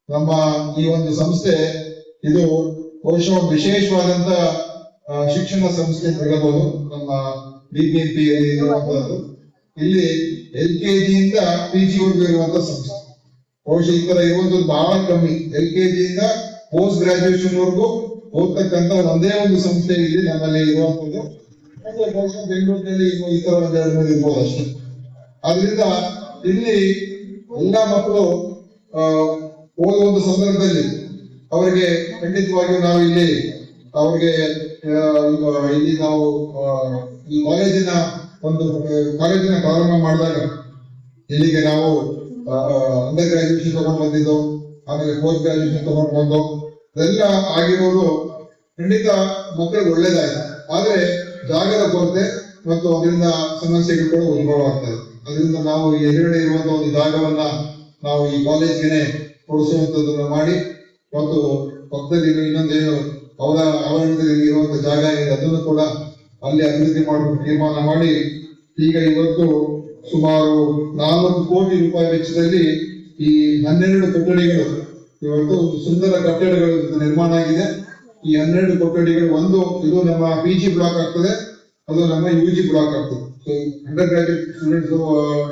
ನಮ್ಮ ಈ ಒಂದು ಸಂಸ್ಥೆ ಇದು ಬಹುಶಃ ವಿಶೇಷವಾದಂತ ಶಿಕ್ಷಣ ಸಂಸ್ಥೆ ಅಂತ ಹೇಳ್ಬೋದು. ನಮ್ಮ ಬಿಬಿಎಂಪಿ ಇರುವಂತದ್ದು ಇಲ್ಲಿ LKG ಇಂದ PG ವರೆಗೂ ಇರುವಂತ ಸಂಸ್ಥೆ. ಬಹುಶಃ ಈ ತರ ಇರುವಂತದ್ದು ಬಹಳ ಕಮ್ಮಿ. LKG ಇಂದ ಪೋಸ್ಟ್ ಗ್ರಾಜುಯೇಷನ್ ವರೆಗೂ ಓದ್ತಕ್ಕಂತ ಒಂದೇ ಒಂದು ಸಂಸ್ಥೆ ಇಲ್ಲಿ ನಮ್ಮಲ್ಲಿ ಇರುವಂತದ್ದು. ಬಹುಶಃ ಬೆಂಗಳೂರಿನಲ್ಲಿ ಇನ್ನು ಈ ತರ ಒಂದೆರಡು ಇರ್ಬೋದು ಅಷ್ಟೇ. ಆದ್ರಿಂದ ಇಲ್ಲಿ ಎಲ್ಲಾ ಮಕ್ಕಳು ಓದುವ ಸಂದರ್ಭದಲ್ಲಿ ಅವರಿಗೆ ಖಂಡಿತವಾಗಿಯೂ ನಾವು ಇಲ್ಲಿ ಅವ್ರಿಗೆ ಇಲ್ಲಿ ನಾವು ಈ ಕಾಲೇಜಿನ ಪ್ರಾರಂಭ ಮಾಡಿದಾಗ ಇಲ್ಲಿಗೆ ನಾವು ಅಂಡರ್ ಗ್ರಾಜುಯೇಷನ್ ತಗೊಂಡು ಬಂದಿದ್ದು, ಆಮೇಲೆ ಪೋಸ್ಟ್ ಗ್ರಾಜುಯೇಷನ್ ತಗೊಂಡು ಬಂದು ಇದೆಲ್ಲ ಆಗಿರೋದು ಖಂಡಿತ ಮಕ್ಕಳಿಗೆ ಒಳ್ಳೇದಾಯ್ತು. ಆದ್ರೆ ಜಾಗದ ಕೊರತೆ ಮತ್ತು ಅದರಿಂದ ಸಮಸ್ಯೆಗಳು ಕೂಡ ಉದ್ಭವ ಆಗ್ತದೆ. ಅದರಿಂದ ನಾವು ಎದುರುಗಡೆ ಇರುವಂತಹ ಒಂದು ಜಾಗವನ್ನ ನಾವು ಈ ಕಾಲೇಜ್ಗೆ ಕೊಡಿಸುವಂತದನ್ನ ಮಾಡಿ ಮತ್ತು ಪಕ್ಕದಲ್ಲಿ ಇನ್ನೊಂದೇನು ಅವರ ಆವರಣದಲ್ಲಿ ಇರುವಂತಹ ಜಾಗ ಇದೆ ಅದನ್ನು ಕೂಡ ಅಲ್ಲಿ ಅಭಿವೃದ್ಧಿ ಮಾಡಲು ತೀರ್ಮಾನ ಮಾಡಿ ಈಗ ಇವತ್ತು ಸುಮಾರು 400 ಕೋಟಿ ರೂಪಾಯಿ ವೆಚ್ಚದಲ್ಲಿ ಈ 12 ಕೊಠಡಿಗಳು ಇವತ್ತು ಸುಂದರ ಕಟ್ಟಡಗಳು ನಿರ್ಮಾಣ ಆಗಿದೆ. ಈ 12 ಕೊಠಡಿಗಳು ಒಂದು ಇದು ನಮ್ಮ PG ಬ್ಲಾಕ್ ಆಗ್ತದೆ, ಅದು ನಮ್ಮ UG ಬ್ಲಾಕ್ ಆಗ್ತದೆ. ಸೊ ಅಂಡರ್ ಗ್ರಾಜುಯೇಟ್ ಸ್ಟೂಡೆಂಟ್ಸ್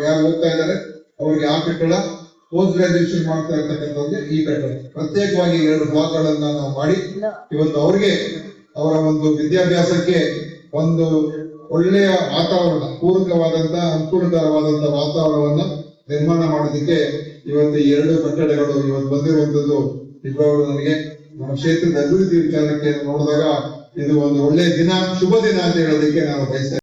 ಯಾರು ಓದ್ತಾ ಇದ್ದಾರೆ ಅವರಿಗೆ ಆ ಕಟ್ಟಡ, ಪೋಸ್ಟ್ ಗ್ರಾಜುಯೇಷನ್ ಮಾಡ್ತಾ ಇರ್ತಕ್ಕಂಥವ್ರಿಗೆ ಈ ಕಟ್ಟಡ, ಪ್ರತ್ಯೇಕವಾಗಿ 2 ಬ್ಲಾಕ್ ಗಳನ್ನ ನಾವು ಮಾಡಿ ಇವತ್ತು ಅವರಿಗೆ ಅವರ ಒಂದು ವಿದ್ಯಾಭ್ಯಾಸಕ್ಕೆ ಒಂದು ಒಳ್ಳೆಯ ವಾತಾವರಣ, ಪೂರಕವಾದಂತ ಅನುಕೂಲಕರವಾದಂತ ವಾತಾವರಣವನ್ನ ನಿರ್ಮಾಣ ಮಾಡೋದಕ್ಕೆ ಇವತ್ತು 2 ಕಟ್ಟಡಗಳು ಇವತ್ತು ಬಂದಿರುವಂತದ್ದು ನಿಜವಾಗ್ಲೂ ನನಗೆ ನಮ್ಮ ಕ್ಷೇತ್ರದ ಅಭಿವೃದ್ಧಿ ವಿಚಾರಕ್ಕೆ ನೋಡಿದಾಗ ಇದು ಒಂದು ಒಳ್ಳೆಯ ದಿನ, ಶುಭ ದಿನ ಅಂತ ಹೇಳೋದಕ್ಕೆ ನಾನು ಬಯಸ್ತೇನೆ.